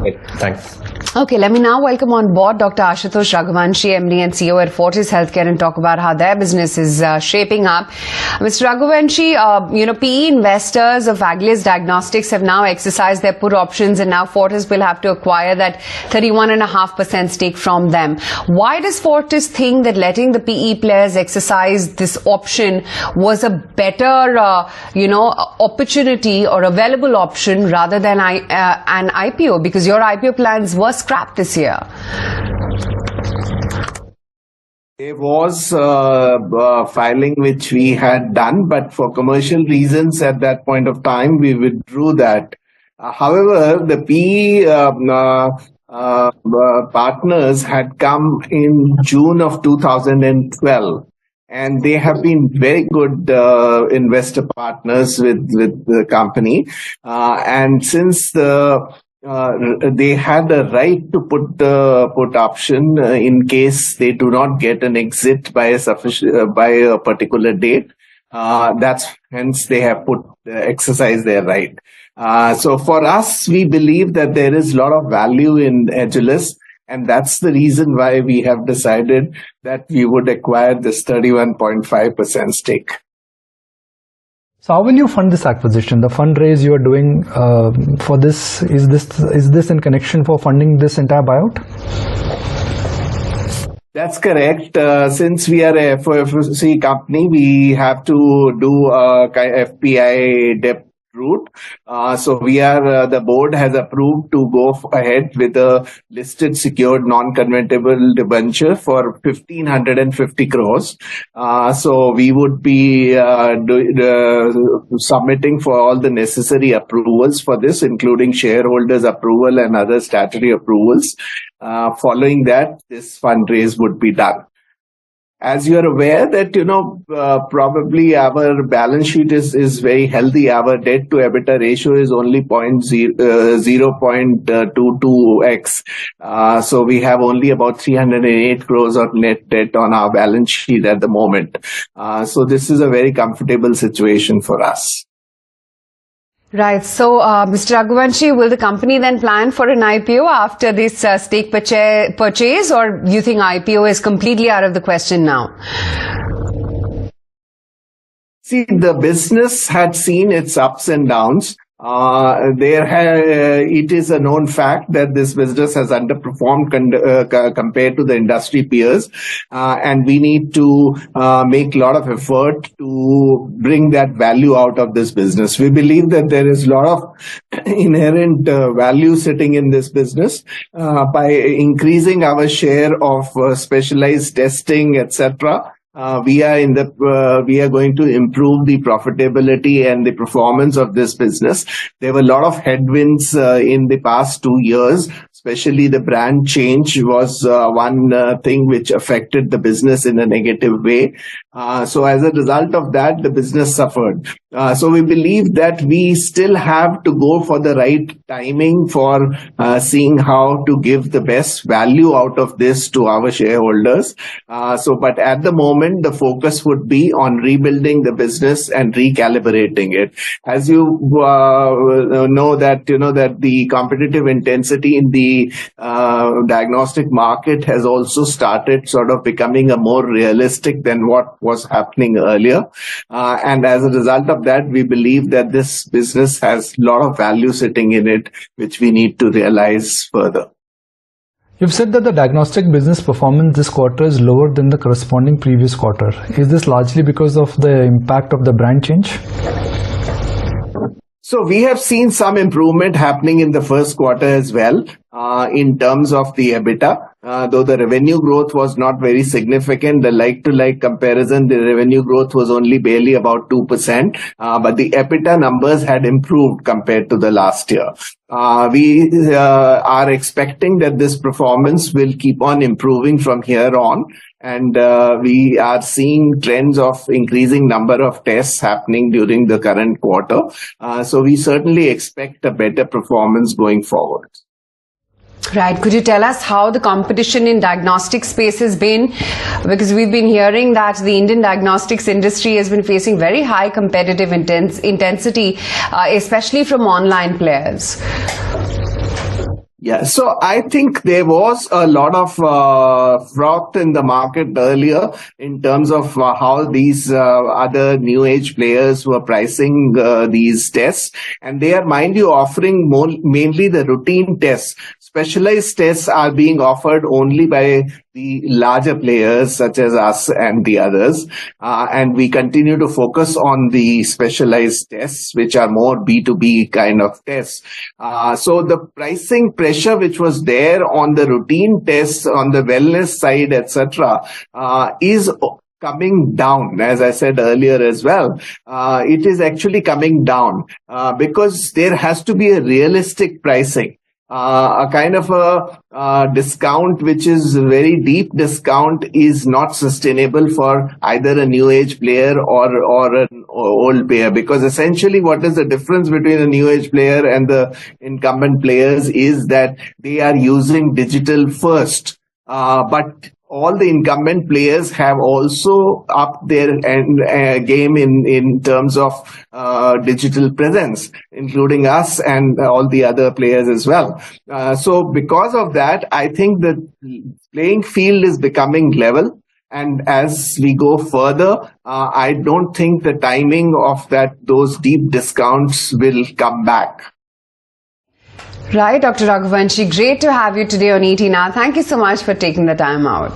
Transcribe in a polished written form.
Right. Thanks. Okay, let me now welcome on board Dr. Ashutosh Raghuvanshi, MD and CEO at Fortis Healthcare, and talk about how their business is shaping up. Mr. Raghuvanshi, PE investors of Agilius Diagnostics have now exercised their put options, and now Fortis will have to acquire that 31.5% stake from them. Why does Fortis think that letting the PE players exercise this option was a better, opportunity or available option rather than an IPO? Because your IPO plans were scrapped this year. There was filing which we had done, but for commercial reasons at that point of time, we withdrew that. However, the PE partners had come in June of 2012. And they have been very good investor partners with the company. And since they had a right to put the put option in case they do not get an exit by a particular date. That's hence they have exercised their right. So for us, we believe that there is a lot of value in Agilius. And that's the reason why we have decided that we would acquire this 31.5% stake. So how will you fund this acquisition? The fundraise you are doing for this, is this in connection for funding this entire buyout? That's correct. Since we are a FOFC company, we have to do a FPI debt route. So the board has approved to go ahead with a listed secured non-convertible debenture for 1,550 crores. So we would be submitting for all the necessary approvals for this, including shareholders approval and other statutory approvals. Following that, this fundraise would be done. As you are aware that, probably our balance sheet is very healthy. Our debt to EBITDA ratio is only 0.22x. So we have only about 308 crores of net debt on our balance sheet at the moment. So this is a very comfortable situation for us. Right. So, Mr. Raghuvanshi, will the company then plan for an IPO after this stake purchase, or you think IPO is completely out of the question now? See, the business had seen its ups and downs. It is a known fact that this business has underperformed compared to the industry peers, and we need to make a lot of effort to bring that value out of this business. We believe that there is a lot of inherent value sitting in this business by increasing our share of specialized testing, etc. We are going to improve the profitability and the performance of this business. There were a lot of headwinds in the past 2 years, especially the brand change was one thing which affected the business in a negative way. So as a result of that, the business suffered. So we believe that we still have to go for the right timing for seeing how to give the best value out of this to our shareholders. But at the moment, the focus would be on rebuilding the business and recalibrating it. As you know that the competitive intensity in the diagnostic market has also started sort of becoming a more realistic than what was happening earlier. And as a result of that, we believe that this business has a lot of value sitting in it, which we need to realize further. You've said that the diagnostic business performance this quarter is lower than the corresponding previous quarter. Is this largely because of the impact of the brand change? So we have seen some improvement happening in the first quarter as well in terms of the EBITDA. Though the revenue growth was not very significant, the like-to-like comparison, the revenue growth was only barely about 2%, but the EBITDA numbers had improved compared to the last year. We are expecting that this performance will keep on improving from here on. And we are seeing trends of increasing number of tests happening during the current quarter. So we certainly expect a better performance going forward. Right. Could you tell us how the competition in diagnostic space has been? Because we've been hearing that the Indian diagnostics industry has been facing very high competitive intensity, especially from online players. Yeah, so I think there was a lot of froth in the market earlier in terms of how these other new age players were pricing these tests, and they are, mind you, offering mainly the routine tests. Specialized tests are being offered only by the larger players such as us and the others, and we continue to focus on the specialized tests, which are more B2B kind of tests. So the pricing pressure which was there on the routine tests, on the wellness side, etc., is coming down. As I said earlier as well, it is actually coming down because there has to be a realistic pricing. A kind of a discount which is very deep discount is not sustainable for either a new age player or an old player, because essentially what is the difference between a new age player and the incumbent players is that they are using digital first, but all the incumbent players have also upped their game in terms of digital presence, including us and all the other players as well. So because of that, I think the playing field is becoming level. And as we go further, I don't think the timing of those deep discounts will come back. Right, Dr. Raghuvanshi, great to have you today on ET Now. Thank you so much for taking the time out.